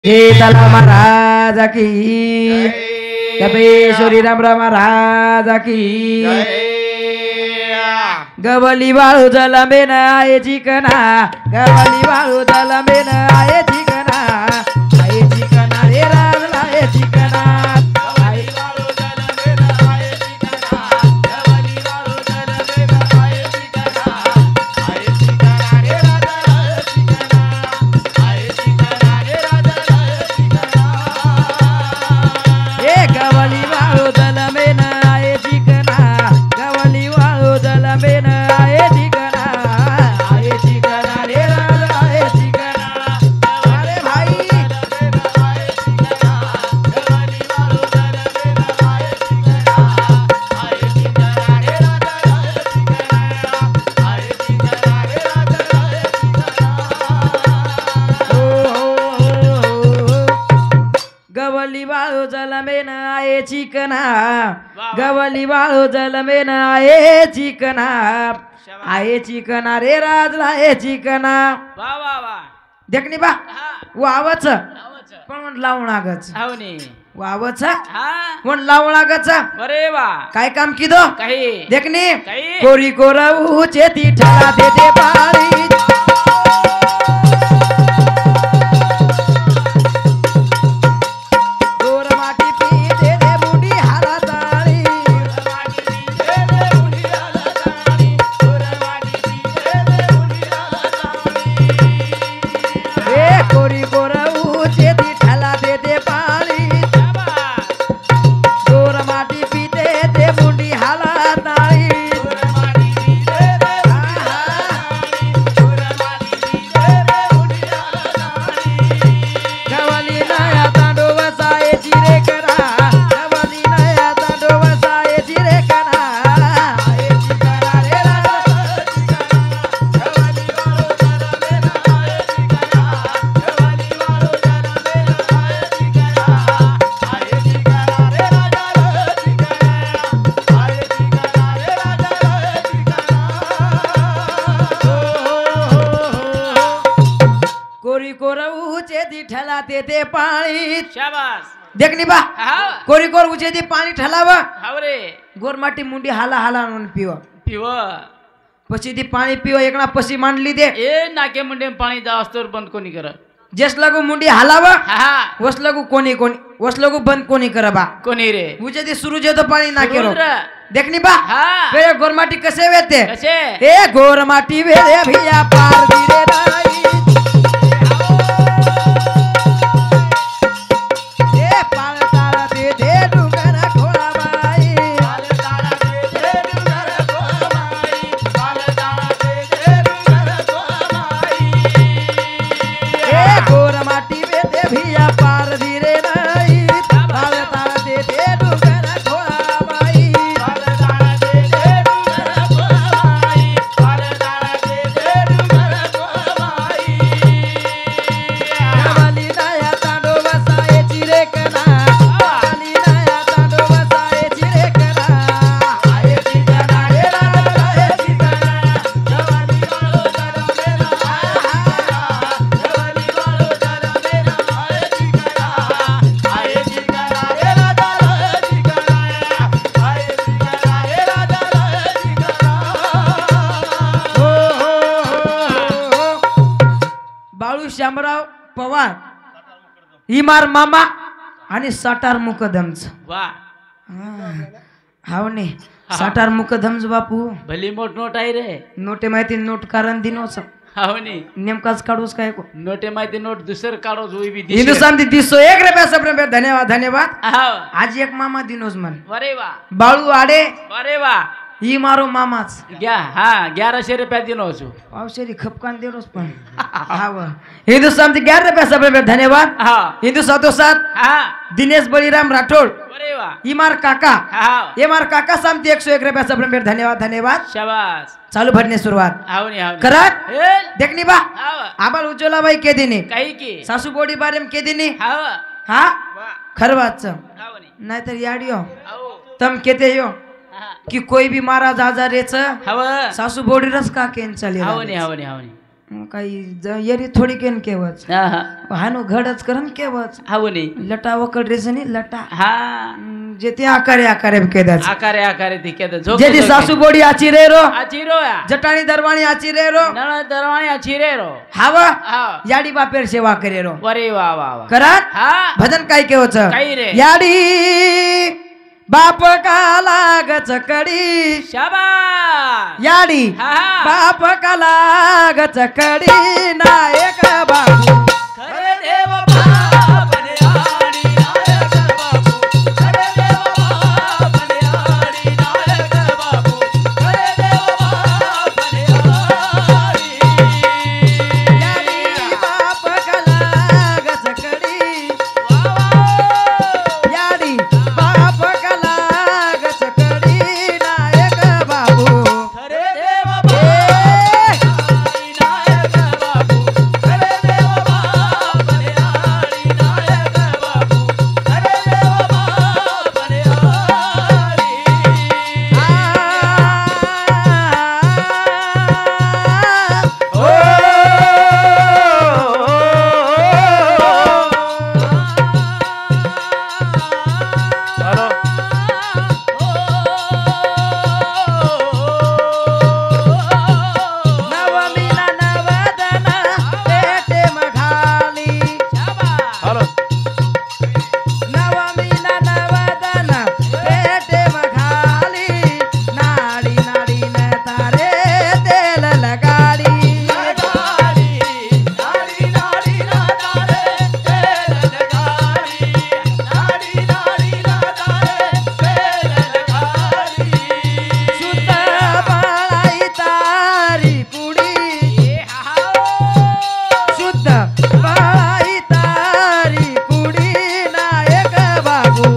सीताराम महाराज की कपेश्वरी राम महाराज की गवली वाळू जलमेन आये चिकना गवली वाळू जलमेन आये चिकना रे राम आये चिकना चिकना गवली वाळू जलमेन आये चिकना आये चिकना रे राजला आये चिकना वा वा वा देखनी बा वावच पण लावणागच वावच पण लावणागच अरे वा काय काम किदो काही देखनी काही कोरी कोरऊ चेती ठरा देते पारी ते पाणी शाबास देखनी बा कोरी कोर उचे दी पाणी ठलावा हावरे गोरमाटी मुंडी हाला हाला म्हणून पिवा पिव पछी दी पाणी पिवा एकना पसी मांडली दे ए नाके मुंडे पाणी जास्तवर बंद कोणी कर जस लगू मुंडी हलावा वस लगू कोणी वस लगू बंद कोणी कर बा कोणी रे उचे दी सुरू जे तो पाणी नाके रो देखनी बा वे गोरमाटी कसे वेते कसे ए गोरमाटी वेरे भिया पार दिरे राई श्यामराव पवार इमार मामा आणि साटार मुकदमच वा हाव ने साटार मुकदमच बापू भली मोठ नोट आहे रे नोटे माहिती नोट कारण दिनोच हाव ने नेमकाच काढूस काय को नोटे माहिती नोट दुसर काढोस होई बी हिंदुस्तान दिसो 1 रुपया सब रुपया धन्यवाद धन्यवाद हाव आज एक मामा दिनोस मन अरे वा बाळू आडे अरे वा ही मारो मामाच घ्या हा 1100 रुपया दिनो छु औषधी खपकान देरोस पण हाव हिंदुस्तान 11 रुपया सब रुपया धन्यवाद हा हिंदू सातो साथ हा दिनेश बळीराम राठोड अरे वा इमार काका हाव इमार काका सामती 101 रुपया सब रुपया धन्यवाद धन्यवाद शाबास चालू भरने सुरुवात हाव ने हाव करा देखनी बा हाव आबाल उज्ज्वला बाई के दिनी काही की सासू बोडी बारेम के दिनी हाव हा वा खरवाच हाव ने नाहीतर याडियो हाव तम केते यो कि कोई भी महाराज आजारेच हाव सासू बोडीरच का केन चाले हाव ने हाव ने हाव ने काही येरी थोडी केन केवच हा हा हानो घडच करन केवच हावनी लटा वकडरेस नि लटा हा जे ते आकारे आकारे केदाच आकारे आकारे ती केद झोप जे ती सासू बोडी आची रे रो आचिरो या जटाणी दरवाणी आची रे रो नळ दरवाणी आचिरे रो हावा हा याडी बापेर सेवा करे रो वरे वा वा वा करा हा भजन काय केवच काही रे याडी बाप का लागच कडी शाबास याडी हा हा बाप का लागच कडी नायक बाबू खरे देव बापने आडी नायक बापू खरे देव बापने आडी नायक बापू खरे देव बापने आडी याडी बाप का लागच कडी वा वा याडी बाप का लागच कडी नायक बाबू खरे देव ए, बापने नायक बापू खरे देव बापने आडी नायक बापू खरे देव बापने आडी नवमीला नवदन पेटे मघाली नवमीला नवदन पेटे मघाली नाडी नाडी न तारे तेल लगाडी सुत बाळाई तारी कुडी शुद्ध बाळाई तारी कुडी नायक बाबू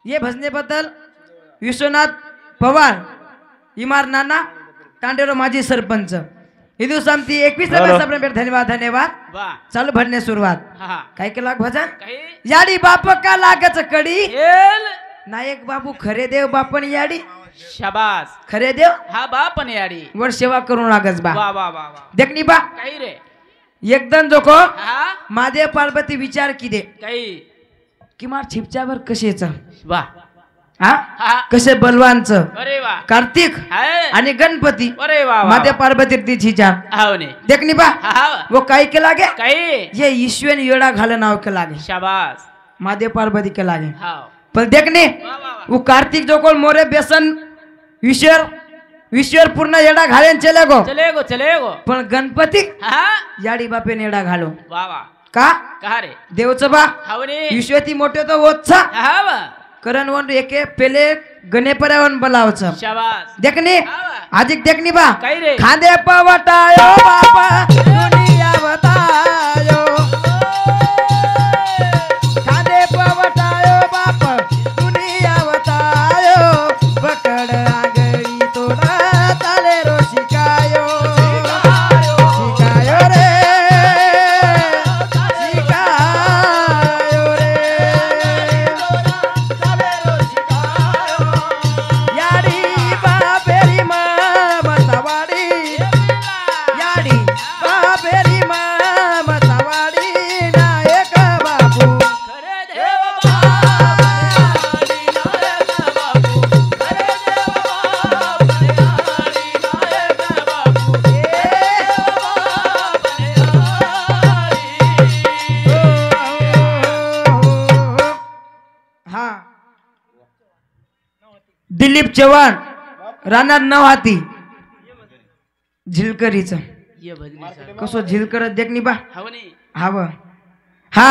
ये भजनेबद्दल विश्वनाथ पवार इमार नाना तांडेरो माजी सरपंच हे दिवस आमची 21 धन्यवाद धन्यवाद चालू भजने सुरुवात काय केला भजन याडी बाप का लागच कडी नायक बाबू खरे देव बापन याडी शाबास खरे देव हा बापन याडी वर सेवा करून लागच बा वा वा वा वा देखनी बा काही रे एकदम जोको हा महादेव पार्वती विचार की दे काही किमान छिपच्यावर कशेच वा हा हा कसे बलवानच अरे वा कार्तिक हाय आणि गणपती अरे वा वा महादेव पार्वती तिछीचा हावने देखनी बा हा वो काय के लागे काही ये ईश्वर येड़ा घाल नाव के लागे शाबास महादेव पार्वती के लागे हाव पर देखने वा वा वा वो कार्तिक जो कोल मोरे बेसन ईश्वर पूर्ण येड़ा घालेन चले गो चले गो पण गणपती हा याडी बापे येड़ा घालो वा वा का कहा रे देवचं बा हावने ईश्वती मोठे तो ओच्छा हाव करण वन एके पेले गणे पर्यावन बोलावचं शाबास देखनी हाव आजिक देखनी बा काही रे खांदे पवटायो बापा दुनिया बतायो खांदे पवटायो बाप दुनिया बतायो पकड आगळी तोडा ताले रो शिकायो शिकायो रे शिकायो रे याडी बापेरी ममतावाडी याडी बापेरी ममतावाडी नायक बाबू खरे देव बापने नायक बापू खरे देव बापने नायक बापू हा दिलीप चव्हाण राणा नवहाती झिलकरीच ये भजनी कसो झिलकर देखनी बा हावने हाव हा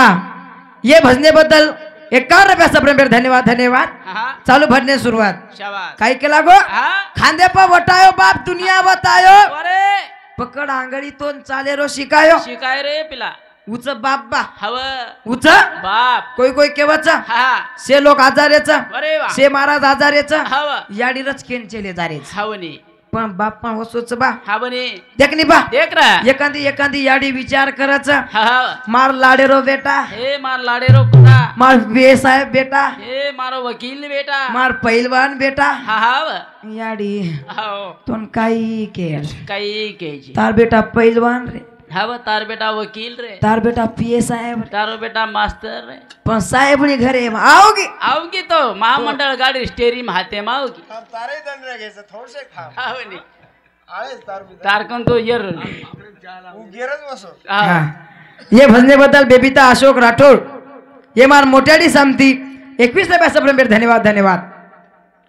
ये भजनेबद्दल 51 रुपयाचा प्रेम धन्यवाद धन्यवाद हा चालू भजने सुरुवात शाबास काय केला गो हा खांदे पा वटायो बाप दुनिया बतायो अरे पकड आंगळी तोन चाले रो शिकायो शिकाय रे पिला उच बाप बा हव उच बाप कोई कोई केवच हा से लोक आजारेच अरे वा से महाराज आजारेच हव याडीरच केन चेले जारेच हावने पण बाप पण वसूच बा हा बने देखनी बा देख रहा एखादी याडी विचार करायचा हा हा मार लाडेरो बेटा हे मार लाडेरो कुठा मार बे साहेब बेटा हे मारो वकील बेटा मार पहिलवान बेटा हा हा याडी हाव तोन काही केल काही केजी तार बेटा पहिलवान रे हाव तार बेटा वकील रे तार बेटा पीए साहेब तारो बेटा मास्टर रे पण साहेब नी घरे आओगे आओगी तो महामंडळ गाडी स्टेरिंग हाते में आओगी तारे दंड घ्यायचं थोडसे थांब हाव नी आळेच तार बितार. तारकन तो यर उगेरच बसो हा ये भजनेबद्दल बेबिता अशोक राठोड ये मार मोठ्याडी सामती 21 रुपये धन्यवाद धन्यवाद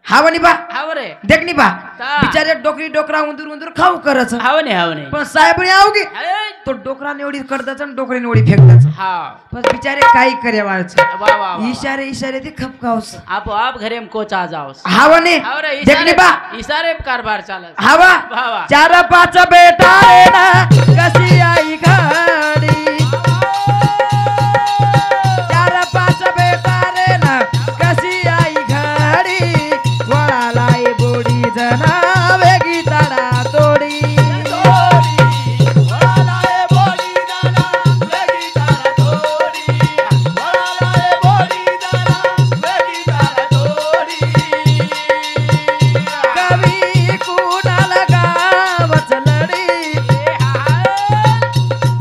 हाव नी बा हाव रे देखनी बा ता. बिचारे डोकरी डोकरा उंदूर उंदूर खाऊ करच हाव नी पण साहेब नी आओगे हे, तो डोकरा निवडी करताच आणि डोकरी निवडी फेकताच हाव बस बिचारे काही करे वाळच वा वा वा. इशारे इशारे ते खपकावस आप आप घरे में कोचा जाओ हाव नी हाव रे देखनी बा इशारे पे कारभार चालत हावा वा वा 4-5 बेटा रे ना कशी आई घडी 4-5 बेटा रे ना कशी आई घडी वळालाई बोडी जना वेगी ताडा तोडी कवी कुणाला गावच लढी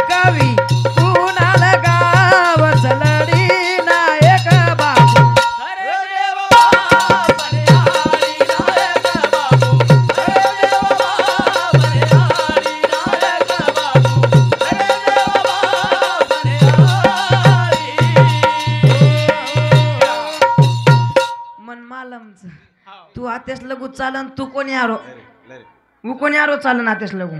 कवी कुणाला गावच लढी नायक बाबू मन मालमच तू आतेस लगू चालन तू कोणी आरो उ कोणी आरो चालन आतेस लगू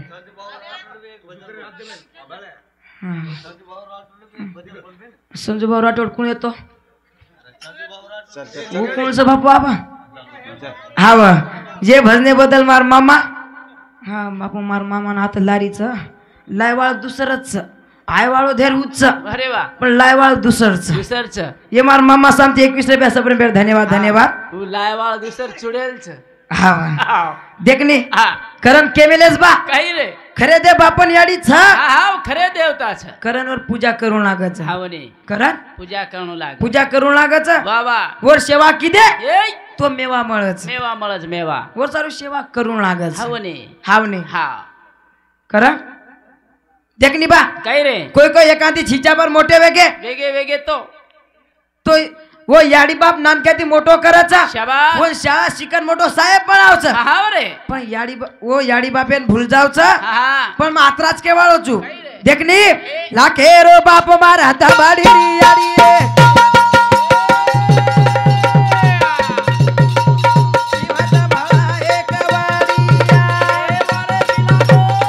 संजू भाऊ राठोड कोण येतो उ कोणचं बापू आबा हा व जे भजने बदल मार मामा हा बापू मार मामा ना आता लारीच लायवाळ दुसरच आयवाळो धेर उच्च अरे वा पण लायवाळ दुसरच दुसरच ये मार मामा सांगते 21 रुपये सबरेंबर धन्यवाद धन्यवाद तू लायवाळ दुसर चुडेलच हा हाव देखने हा करण केमेलेस बा काही रे खरे दे बापन याडीच हा हाव खरे देवताच करणवर पूजा करून लागायच हाव नी करण पूजा करू लाग पूजा करून लागायच वा वा वर सेवा किदे ए तो मेवा मळच मेवा मळच मेवा वर सारू सेवा करून लागायच हाव नी हावने हा करण देखनी बा काही रे कोई कोई एकांती छिचावर मोठे वेगे वेगे वेगे तो वो याडी बाप नानक्याती मोठो करायचा शाबास वो शाळा शिकन मोठो साहेब बनावच हाव रे पण वो याडी बापेन भूल जावच हा पण मात्राच केवाळो चू काही रे देखनी लाखेरो बाप मार हाता बाडी री याडी रे शिवाचा भावा एक वाडिया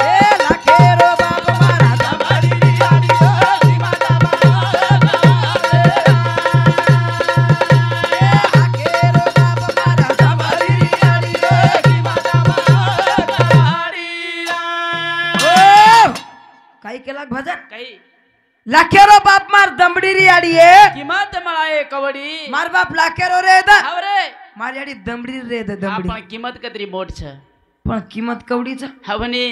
ए लाखेरो बाप मार हाता बाडी री याडी रे शिवाचा लाखेरो बाप मार हाता बाडी री याडी रे ओ काही केला भजन काही लाखेरो बाप मार दमडी री याडी ए किंमत मळाए कवडी मार बाप लाखेरो रे द हाव रे मार याडी दमडी रे द दमडी आपण किंमत कतरी मोठ छ पण किंमत कवडीच हाव नी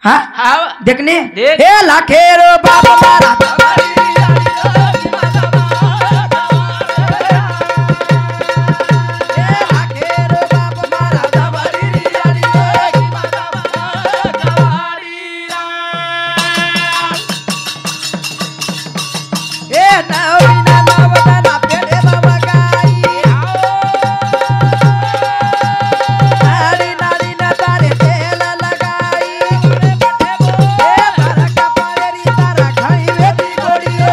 हा हाव देखने देख. हे लाखेरो बाप मार हाता बाडी री याडी रे हे लाखेरो बाप मार हाता बाडी री याडी ए नवीना नवदना पेडे बाबा गाई नाडी नाडी ना तारे तेल लगाई ए बरका पायरी तारा खाई वेती गोडी ए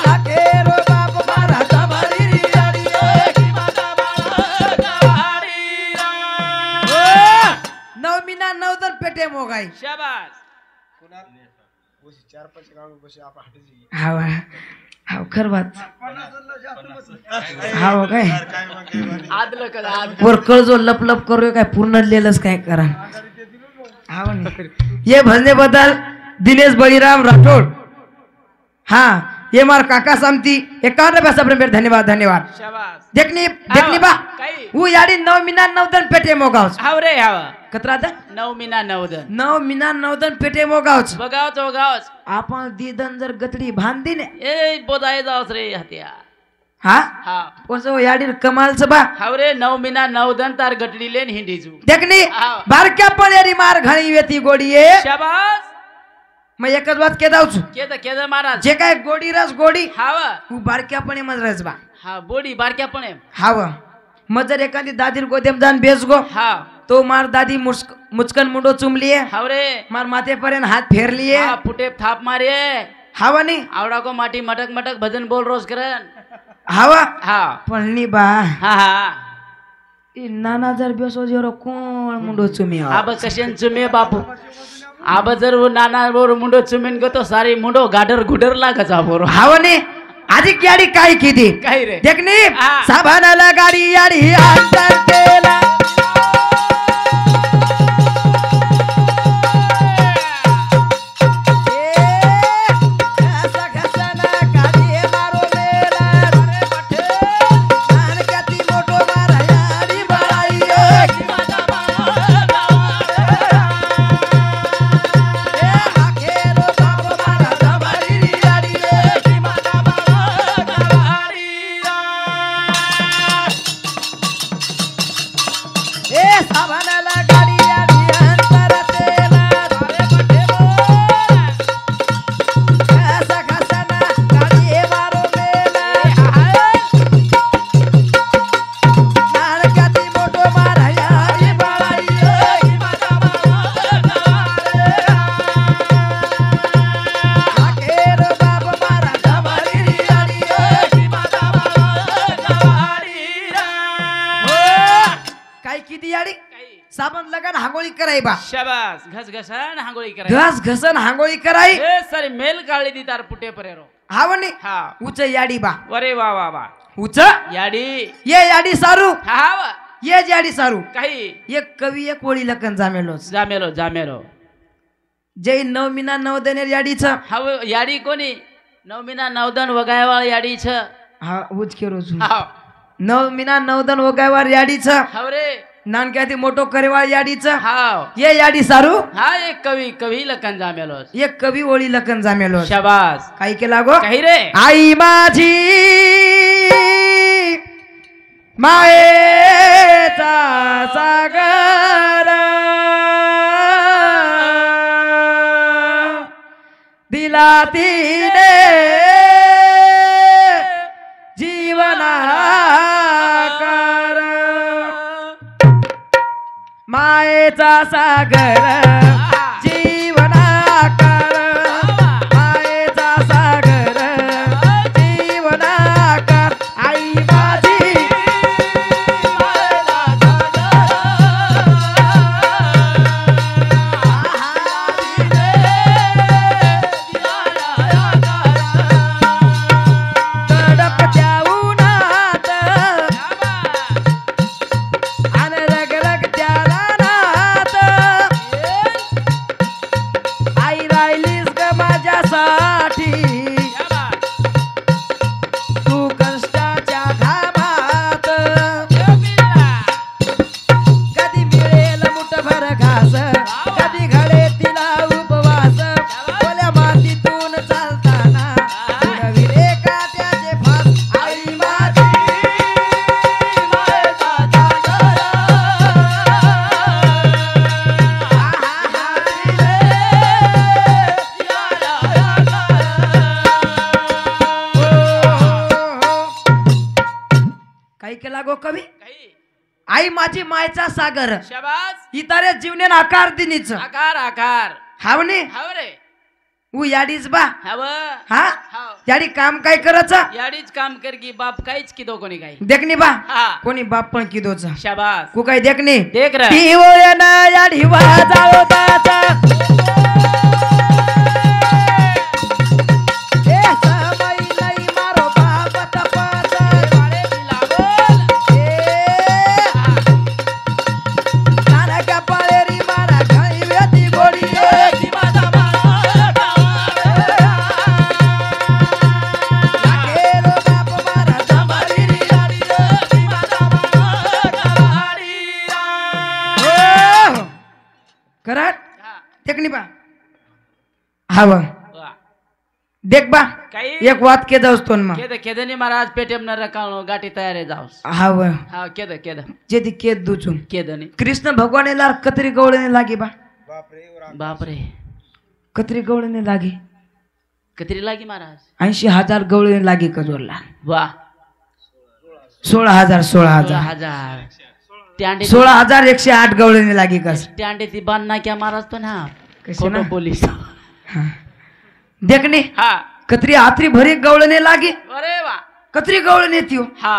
लाखेरो बाप मारा तबारी री याडी नवमीना नवदन पेटे मोगाई शाबास बशी 4-5 गाव बशी आपण हटजी हाव हाव खर बात हाव काय आदलं कदा आद वरकळ जो लप लप करू काय पूर्ण लिहिलंच काय करा हाव नाही ये भजने बदल दिनेश बळीराम राठोड हा ये मार काका समती 51 पैसा प्रेम धन्यवाद धन्यवाद शाबास देखनी देखनी बा काही वो याडी 9 मिना 9 दन पेटे मोगावच हाव रे हाव कतरा द 9 मिना 9 दन 9 मिना 9 दन पेटे मोगावच बगावच आपण दी दन जर गतडी बांधी ने ए बोदाय जावस रे हत्या हा हा कोसो याडी कमालच बा हाव रे 9 मिना 9 दन तार गटडी लेन हिंडीजू देखनी हाव. बारक्या पळेरी मार घणी वेती गोडीये शाबास मग एकच बात के दावच केद महाराज जे काय गोडी रस गोडी हाव उ बारक्यापणे मजराच बा हा बोडी बारक्या पण हाव मग जर एखादी दादीर गोदेम जान बेस गो हा तो मार दादी मुचकन मुंडो चुमलिये हाव रे मार माथे पर्यंत हात फेरलिये हा फुटे थाप मारे हावा नी आवडा को माटी मटक मटक भजन बोल रोज करन हावा हा पळनी बा हा हा ई नाना जर बेसो जरो कोण मुंडो चुमी आब कशेन चुमे बापू आब जर वो नाना बोर मुंडो चुमेन गो तो सारी मुंडो गाडर गुडर लागाचा बोर हावा नी आधी याडी काय किती काही रे देखनी हा. साबानाला गाडी याडी अंतर केला साबण लगन हांगोळी कराई बा शाबास घसघसन हांगोळी करा घस घसन हांगोळी कराई ए सारी मेल काढली दी तार पुटे परेरो हावनी हा उच याडी बा अरे वा वा वा उच याडी ये याडी सारू हा वा ये याडी सारू काही एक कवी एक ओळी लकन जामेलो जामेलो जामेलो जय 9 मिना 9 दनेर याडीच हाव याडी कोणी 9 मिना 9 दन वगायवाळ याडी छ हा उच के रोज हाव 9 मिना 9 दन वगायवार याडीच हाव रे नानक्याती मोठो करेवाळ याडीच हाव ये याडी सारू हा एक कवी लखन जामेलो एक कवी ओळी लकन जामेलो शाबास काही केला गो काही रे आई माझी मायेचा सागर दिला तिने जीवनाकार मायेचा सागर जीवनाकार मायेचा सागर जीवनाकार आई माझी कवी आई माझी मायचा सागर शाबास इतारे जीवनेन आकार दिनीच आकार आकार हावने हाव रे उ याडीच बा हाव हा हाव याडी काम काय करच याडीच काम कर की बाप काहीच किदो कोणी काही देखनी बा हा कोणी बाप पण किदोच शाबास कु काय देखनी देख रे ती ओळना याडी वाजाओ ताचा हवं वा. देख बा काही एक वाद के जाऊस मग केद केदनी महाराज पेटीएम न रकाळो गाठी तयार आहे जाऊस हवं हा केद केद जे ती केद दुचून केदनी कृष्ण भगवानेला कतरी गवळणे लागे बा बाप रे वर बापरे कतरी गवळणे लागे कतरी लागी महाराज 80,000 गवळणे लागे कजोरला वा 16,000 16,000 हजार त्यांडे 16,108 गवळणे लागे कस त्यांडे ती बांधना क्या महाराज तो ना कशी खोटो ना? पोलीस देखणे हा कतरी आत्री भरी गवळणे लागे अरे वा कतरी गवळणे त्यो हा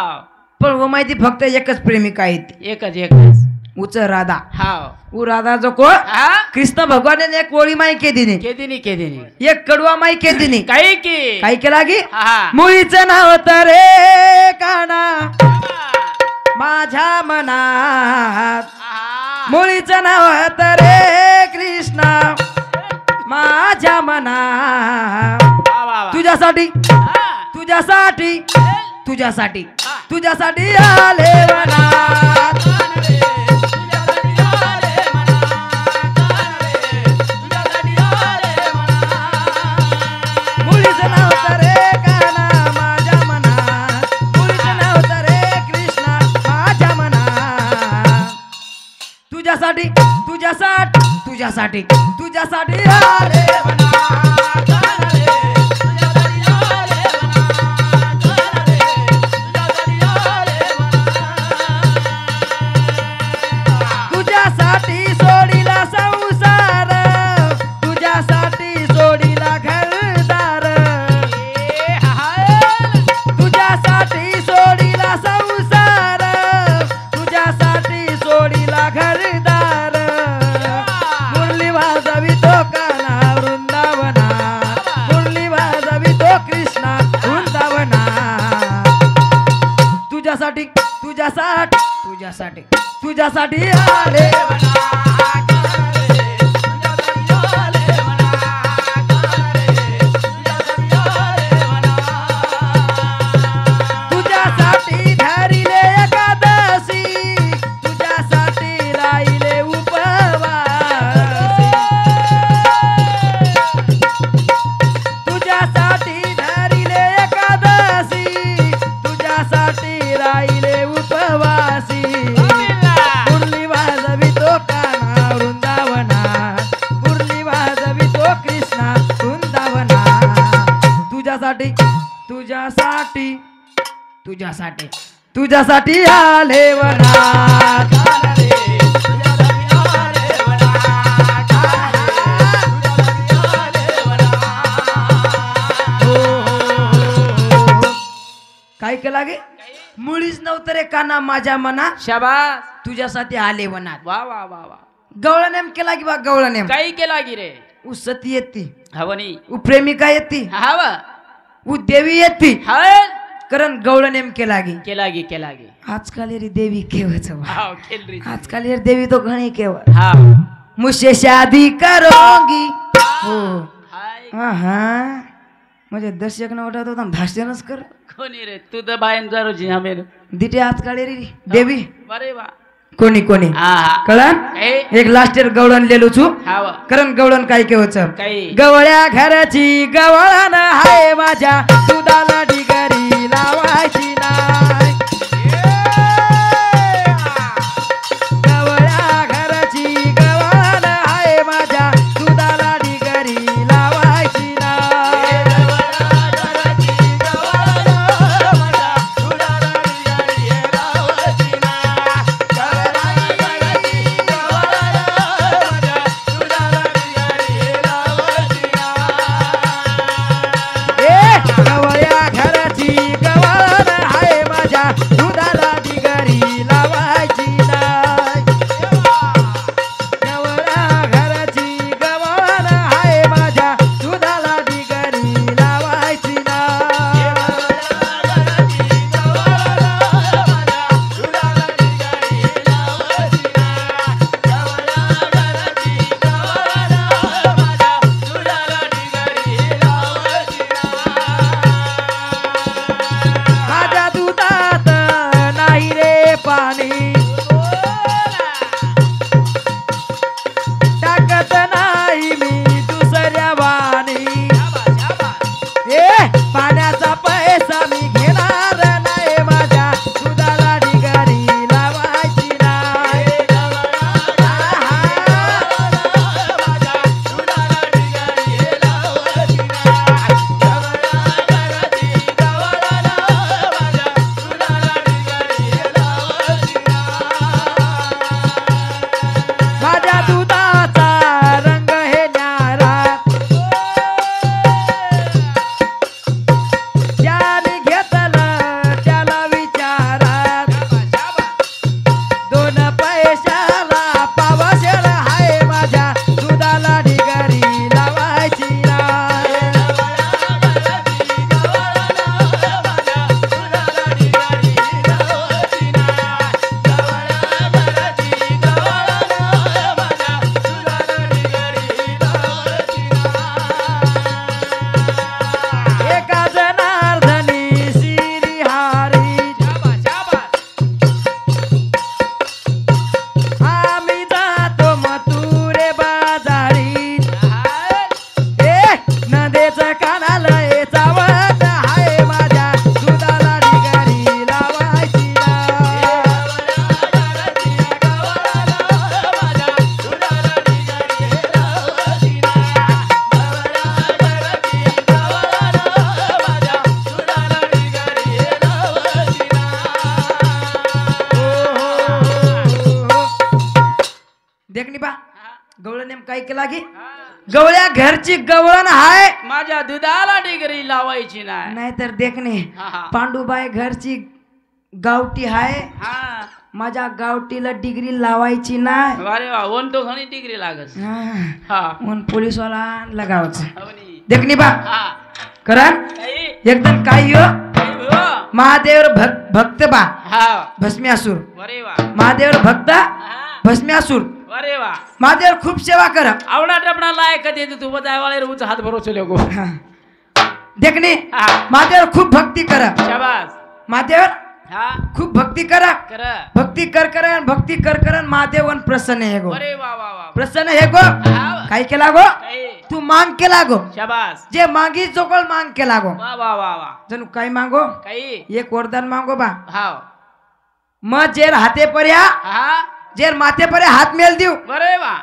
पण वो माहिती फक्त एकच प्रेमिका आहे ती एकच एकच उच राधा हा उ राधा जो को हा कृष्ण भगवान एक ओळी माई केदिनी केदिनी एक कडवा माई केदिनी काही की काय के लागी हा मुळीचं नाव तर रे काना माझ्या मनात मुळीचं नाव तर रे कृष्णा माझ्या मनात तुझ्यासाठी तुझ्यासाठी तुझ्यासाठी तुझ्यासाठी आले मनात मुळीचं नाव तर रे काना माझ्या मनात मुळीचं नाव तर रे कृष्णा माझ्या मनात तुझ्यासाठी तुझ्यासाठी तुझ्यासाठी तुझ्यासाठी आले तुझ्यासाठी सोडीला संसार तुझ्यासाठी सोडीला घरदार तुझ्यासाठी सोडीला संसार तुझ्यासाठी सोडीला घरदार मुरली वाजवी तो काना वृंदावना मुरली वाजवी तो कृष्णा वृंदावना तुझ्यासाठी तुझ्यासाठी तुझ्यासाठी तुझ्यासाठी आले तुझ्यासाठी धरिले एकादशी तुझ्यासाठी राहिले उपवासी तुझ्यासाठी धरिले एकादशी तुझ्यासाठी राहिले उपवासी मुरली वाजवी तो काना वृंदावना मुरली वाजवी तो कृष्णा वृंदावना तुझ्यासाठी तुझ्यासाठी तुझ्यासाठी तुझ्यासाठी आले वनात काय के लागे मुळीच नव्हतं रे काना माझ्या मनात शाबास तुझ्यासाठी आले वनात वा वा वा वा गवळा नेम केला की बा गवळा नेम काही केला की रे उ सती येती हवनी उ प्रेमिका येती हव उ देवी येती हव कारण गवळा नेम केला गी केला की आजकाल रे देवी केवच हाव खेल रे आजकाल ये देवी तो घणी केव हाव मुझसे शादी करोगी हो हाय हा म्हणजे दर्शक न वाटत होता भाषणच कर कोणी रे तू तर बायन जरूची हमेर दिटे आजकाल रे देवी अरे वा कोणी कोणी हा हा कळण काही एक लास्ट इयर गवळण लेलो छू हाव कारण गवळण काय केवच काही गवळ्या घराची गवळण हाय माझ्या दुधाला डिगरी लावायची नाही गवळ्या घराची गवळण हाय माझ्या दुधाला डिगरी लावायची नाही ए गवळ्या घराची गवळण काय केला की गवळ्या घरची गवळण हाय माझ्या दुधाला डिग्री लावायची नाही नाहीतर देखणे हा, हा. पांडुबाई घरची गावठी हाय हा माझ्या गावठीला डिग्री लावायची नाही अरे वा वन तो घणी डिग्री लागस हा. हा म्हणून पोलीसवाला लगावचं हवनी. देखणी बा हा करा काही एकदम काय यो काही हो. महादेव भक्त बा हा भस्म्यासूर अरे वा महादेव भक्त हा. भस्म्यासूर अरे वा महादेव खूप सेवा कर आवडा टपणा लायक कधी तू बजाय वाले उच हात भरो चले गो देखणी हा महादेव खूप भक्ती कर शाबास महादेव हा खूप भक्ती करा कर भक्ती कर कर महादेवन प्रसन्न हे गो अरे वा वा वा प्रसन्न हे गो हा. काय केला गो काही तू मांग केला गो शाबास जे मागी चोकळ मांग केला गो वा वा वा वा जणू काय मागो काही एक वरदान मागो बा हा मग जेर हाते पर्या हा जेर माथे पर्या हात मेल देऊ अरे वा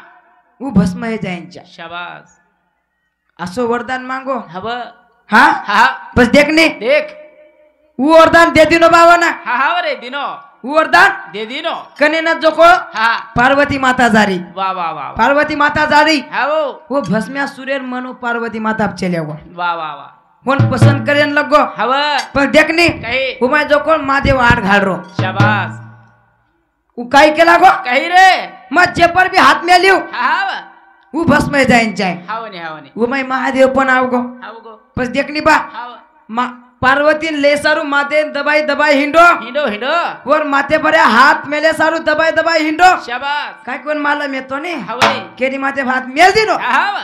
उ भस्म हे जायच्या शाबास असो वरदान मागो हव हा हा बस देखणे देख उ वरदान दे दिनो बाबाना हा हा रे दिनो उ वरदान दे दिनो कनेना जोको हा पार्वती माता जारी वा वा वा पार्वती माता जारी हा वो वो भस्म्या सूर्य मनो पार्वती माता चले गो वा वा वा कोण पसंत करेन लगो हव पण देखनी काही उमाय जो कोण महादेव आड घालरो शाबास उ काय केला गो काही रे मग जे पर भी हात में लिऊ हा उ भस्म जाईन चाय हावनी उमाय महादेव पण आव गो हाव गो बस देखनी बा हाव पार्वती ले सारू माते दबाई दबाई हिंडो हिंडो हिंडो वर माते पर्या हात मेले सारू दबाई दबाई हिंडो शाबास काय कोण माला मेतो ने हावनी केरी माते हात मेल दिनो हाव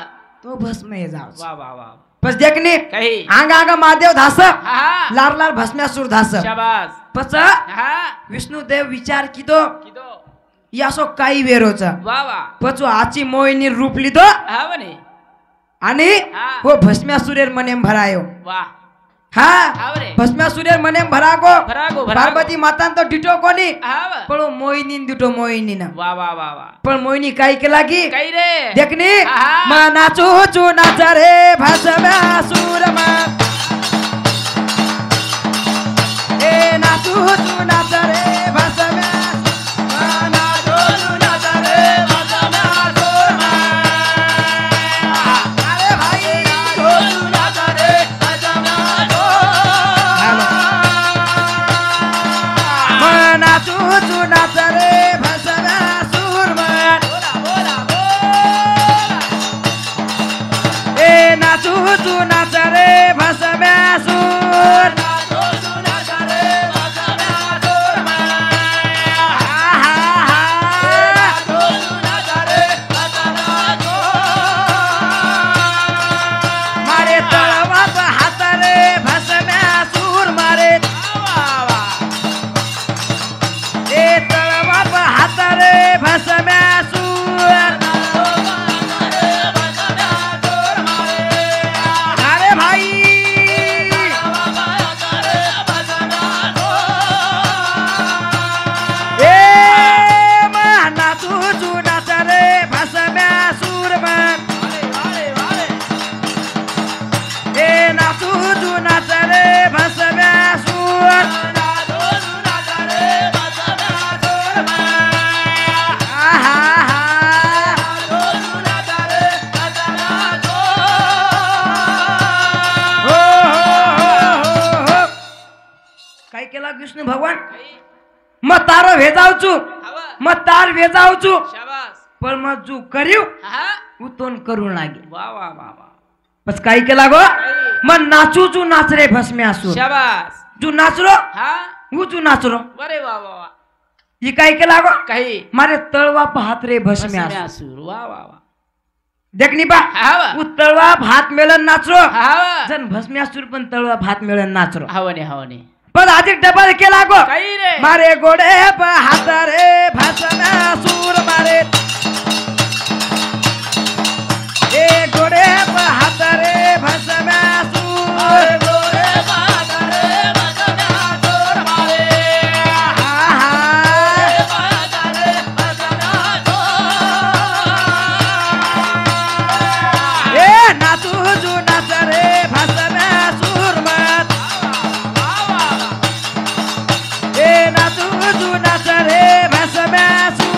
तो भस्म हे जाव वा वा वा बस देखनी काही आंगा आंगा महादेव धास हा लार लार भस्म्यासूर धास शाबास पच हा विष्णुदेव विचार किदो किदो यासो काही वेरोच वा वा पचो आची मोहिनी रूप लिदो हावनी आणि हा. वो भस्म्यासूर मनेम भरायो वा हा हाव रे भस्म्यासूर मनेम भरागो भरागो पार्वती माता तो डिटो कोणी हाव पण वो मोहिनी डिटो मोहिनी ना वा वा वा वा पण मोहिनी काय केला की काही रे देखनी हा. मा नाचू चू नाच रे भस्म्यासूर मा ए नाचू चू नाच रे भस्म्यासूर मा नाचू चू नाच रे भस्म्यासूर मा अरे भाई नाचू चू नाच रे नाचू चू नाच रे भस्म्यासूर मा ए नाचू चू नाच रे भस्म्यासूर मारे तळवाप हात रे भस्म्यासूर मारे ए तळवाप हात रे भस्म्यासूर अरे भाई ए मा नाचू चू नाच रे भस्म्यासूर मा ए नाचू चू नाच रे भस्म्यासूर काय केला विष्णू भगवान मग तारो भेजावचू मग तार भेजावचू शाबास पण मग जू करीव हा उतोन करू लागे वा वा वा वा बस काय केला गो मग नाचू चू नाच रे भस्म्यासूर शाबास जू नाचरो हा तू नाचरो अरे वा वा वा ही काय केला गो काही मारे तळवा पाहत रे भस्म्यासूर भस्म्यासूर वा वा वा देखनी बा हाव उ तळवा भात मेळन नाचरो हाव जन भस्म्यासूर पण तळवा भात मेळन नाचरो हावनी पण अधिक डबल केला गो काही रे मारे गोडे हात रे भस्म्यासूर मारे ए गोडे हात रे भस्म्यासूर हा हा ए नाचू जू नाच रे भस्म्यासूर मत ए नाचू जू नाच रे भस्म्यासूर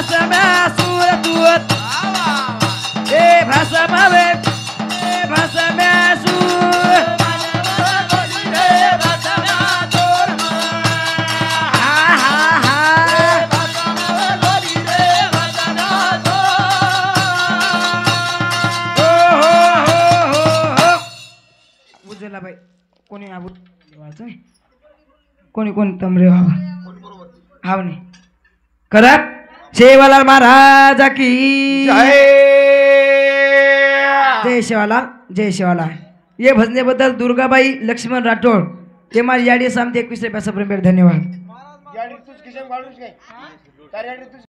भस्म्या सूर दूत ए भस्मवे ए भस्म्या सूर हा हा हा उजला बाई कोणी आबूत देवाचं नाही. कोणी कोणी तमरे व्हावा हाव नाही करत शेवालाल महाराज की जय शेवालाल जय शेवालाल. ये भजनेबद्दल दुर्गाबाई लक्ष्मण राठोड ते माझी याडी सामते 21 रुपयाचा प्रेम. धन्यवाद. गाडी तूच खिशात घालूच काय?